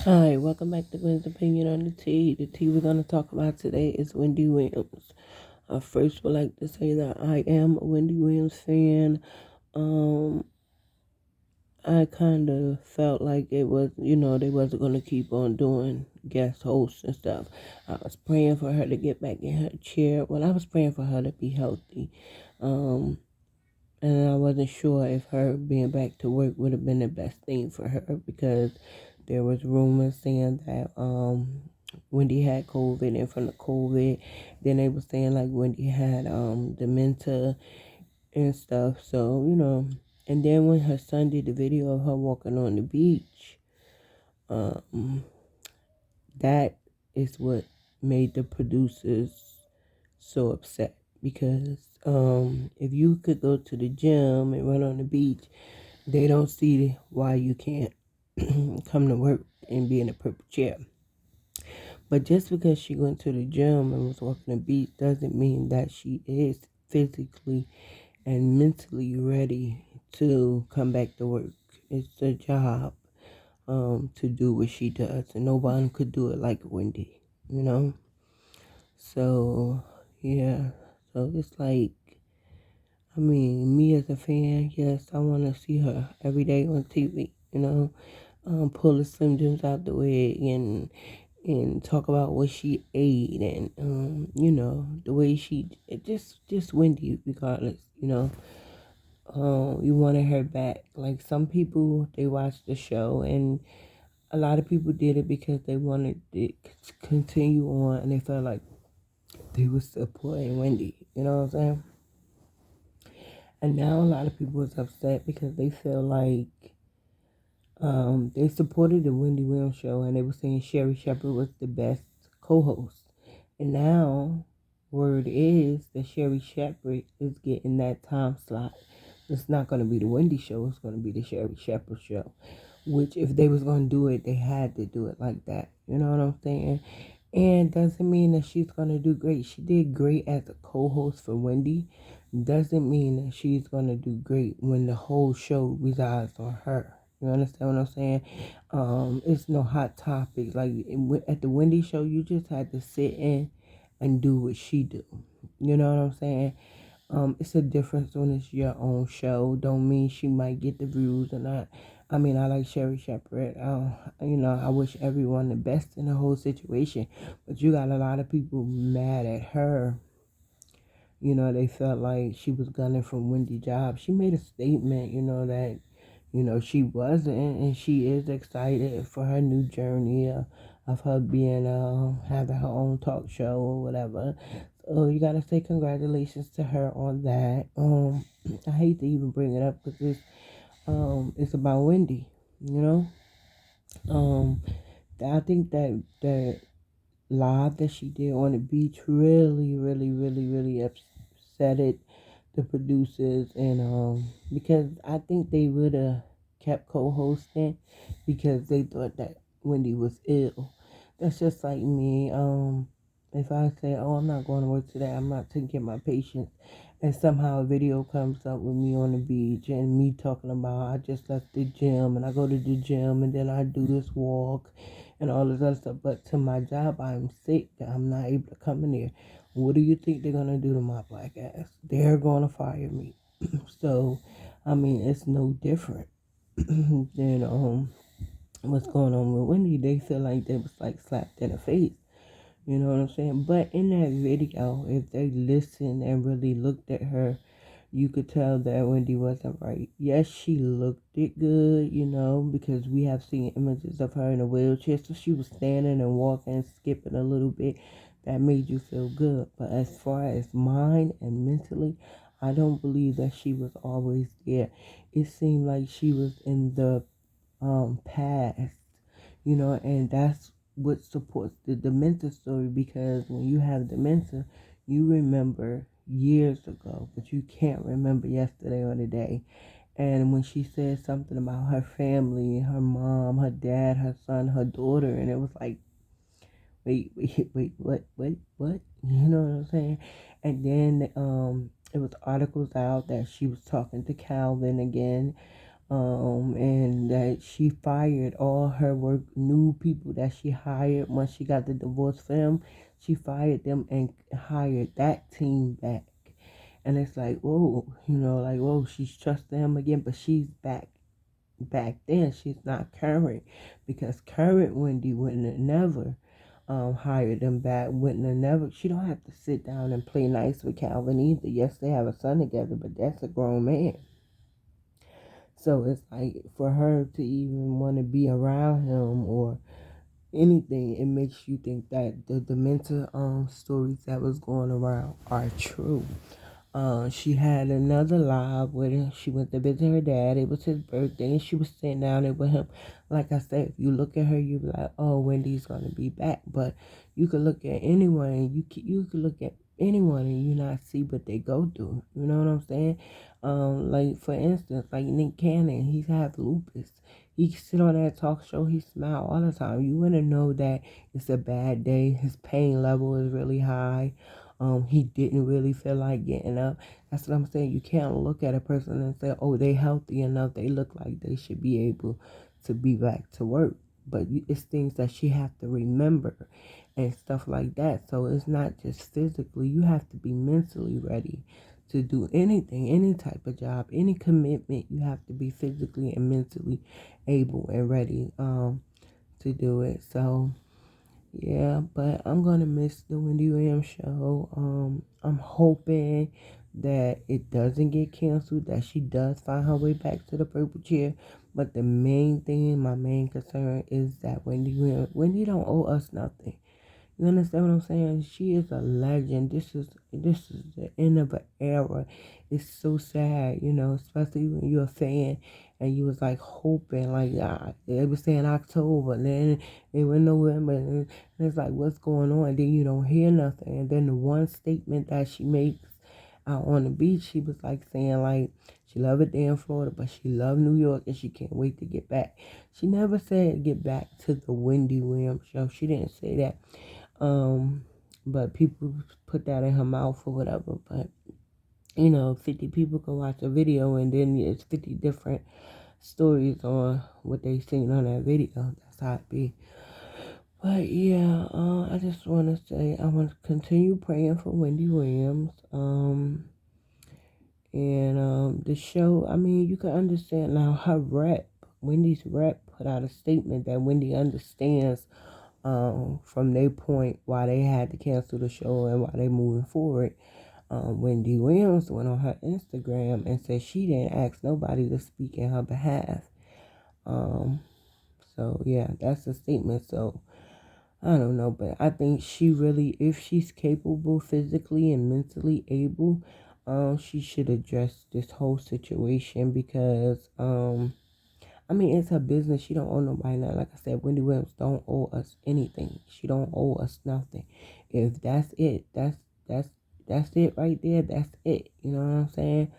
Hi, welcome back to Gwen's Opinion on the Tea. The tea we're going to talk about today is Wendy Williams. I first would like to say that I am a Wendy Williams fan. Um, I kind of felt like it was, they wasn't going to keep on doing guest hosts and stuff. I was praying for her to get back in her chair. Well, I was praying for her to be healthy. Um, and I wasn't sure if her being back to work would have been the best thing for her because there was rumors saying that Wendy had COVID, and from the COVID, then they were saying like Wendy had dementia and stuff. So and then when her son did the video of her walking on the beach, um, that is what made the producers so upset because if you could go to the gym and run on the beach, they don't see why you can't come to work and be in a purple chair. But just because she went to the gym and was walking the beach doesn't mean that she is physically and mentally ready to come back to work. It's a job to do what she does, and no one could do it like Wendy, you know? So, yeah. So it's like, me as a fan, yes, I want to see her every day on TV, pull the symptoms out the way and talk about what she ate and the way she just Wendy regardless, you wanted her back. Like some people they watched the show and a lot of people did it because they wanted it to continue on and they felt like they were supporting Wendy, you know what I'm saying? And now a lot of people is upset because they feel like they supported the Wendy Williams show and they were saying Sherri Shepherd was the best co-host. And now word is that Sherri Shepherd is getting that time slot. It's not going to be the Wendy show. It's going to be the Sherri Shepherd show. Which if they was going to do it, they had to do it like that. You know what I'm saying? And doesn't mean that she's going to do great. She did great as a co-host for Wendy. Doesn't mean that she's going to do great when the whole show resides on her. You understand what I'm saying? It's no hot topic. Like at the Wendy show, you just had to sit in and do what she do. You know what I'm saying? It's a difference when it's your own show. Don't mean she might get the views or not. I like Sherri Shepherd. I wish everyone the best in the whole situation. But you got a lot of people mad at her. They felt like she was gunning for Wendy Job. She made a statement, that she wasn't, and she is excited for her new journey of her being having her own talk show or whatever. So you gotta say congratulations to her on that. I hate to even bring it up because it's about Wendy, you know. Um, I think that live that she did on the beach really, really, really, really upset the producers and because I think they would have kept co-hosting because they thought that Wendy was ill. That's just like me. If I say, "Oh, I'm not going to work today. I'm not taking care of my patients," and somehow a video comes up with me on the beach and me talking about I just left the gym and I go to the gym and then I do this walk and all this other stuff. But to my job, I'm sick. I'm not able to come in there. What do you think they're gonna do to my black ass? They're gonna fire me. So, it's no different than what's going on with Wendy. They feel like they was like slapped in the face. You know what I'm saying? But in that video, if they listened and really looked at her, you could tell that Wendy wasn't right. Yes, she looked it good, because we have seen images of her in a wheelchair. So she was standing and walking and skipping a little bit. That made you feel good. But as far as mind and mentally, I don't believe that she was always there. It seemed like she was in the past, and that's what supports the dementia story because when you have dementia, you remember years ago, but you can't remember yesterday or today. And when she said something about her family, her mom, her dad, her son, her daughter, and it was like, wait, what? You know what I'm saying? And then it was articles out that she was talking to Calvin again, and that she fired all her new people that she hired once she got the divorce for him. She fired them and hired that team back. And it's like, whoa, like, whoa, she's trusting him again, but she's back then. She's not current, because current Wendy wouldn't have never hired them back, wouldn't have never. She don't have to sit down and play nice with Calvin either. Yes, they have a son together, but that's a grown man. So it's like, for her to even want to be around him or anything, it makes you think that the mental stories that was going around are true. She had another live with her. She went to visit her dad. It was his birthday, and she was sitting down there with him. Like I said, if you look at her, you be like, "Oh, Wendy's gonna be back." But you could look at anyone, and you could look at anyone, and you not see what they go through. You know what I'm saying? Like, for instance, like Nick Cannon, he's have lupus. He sit on that talk show, he smile all the time. You wouldn't know that it's a bad day. His pain level is really high. He didn't really feel like getting up. That's what I'm saying. You can't look at a person and say, "Oh, they healthy enough. They look like they should be able to be back to work." But it's things that she have to remember and stuff like that. So it's not just physically. You have to be mentally ready to do anything, any type of job, any commitment. You have to be physically and mentally able and ready to do it. So yeah, but I'm gonna miss the Wendy Williams show. I'm hoping that it doesn't get canceled, that she does find her way back to the purple chair. But the main thing, my main concern, is that Wendy don't owe us nothing. You understand what I'm saying? She is a legend. This is the end of an era. It's so sad, especially when you're a fan and you was like hoping, like, they were saying October, and then it went November, and it's like, what's going on? And then you don't hear nothing. And then the one statement that she makes out on the beach, she was like saying, like, she loved it there in Florida, but she loved New York and she can't wait to get back. She never said get back to the Wendy Williams show. She didn't say that. But people put that in her mouth or whatever. But 50 people can watch a video, and then it's 50 different stories on what they seen on that video. That's how it be. But yeah, I just want to say I want to continue praying for Wendy Williams. And the show, I mean, you can understand now Wendy's rep put out a statement that Wendy understands from their point why they had to cancel the show and why they moving forward. Wendy Williams went on her Instagram and said she didn't ask nobody to speak in her behalf. So yeah, that's a statement. So I don't know, but I think she really, if she's capable physically and mentally able, she should address this whole situation, because I mean, it's her business. She don't owe nobody nothing. Like I said, Wendy Williams don't owe us anything. She don't owe us nothing. If that's it, that's it right there. That's it. You know what I'm saying?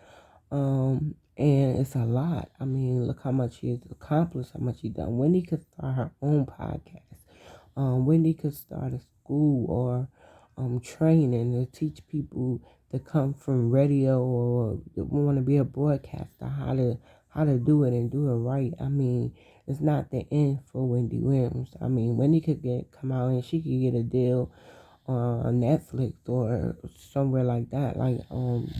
And it's a lot. I mean, look how much she has accomplished, how much she done. Wendy could start her own podcast. Wendy could start a school or training to teach people to come from radio or want to be a broadcaster how to do it and do it right. I mean, it's not the end for Wendy Williams. I mean, Wendy could come out and she could get a deal on Netflix or somewhere like that. Like,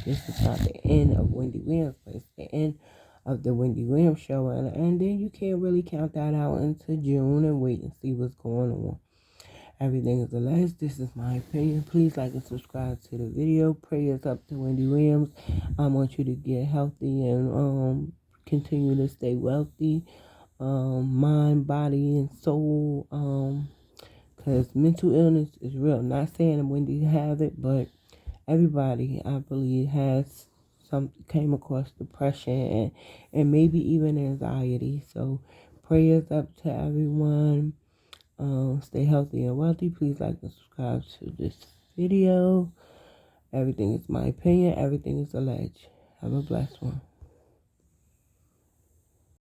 this is not the end of Wendy Williams, but it's the end of the Wendy Williams show, and then you can't really count that out until June and wait and see what's going on. Everything is alleged. This is my opinion. Please like and subscribe to the video. Prayers up to Wendy Williams. I want you to get healthy and continue to stay wealthy, mind, body, and soul. Because mental illness is real. Not saying that Wendy have it, but everybody, I believe, has came across depression and maybe even anxiety. So prayers up to everyone. Stay healthy and wealthy. Please like and subscribe to this video. Everything is my opinion. Everything is alleged. Have a blessed one.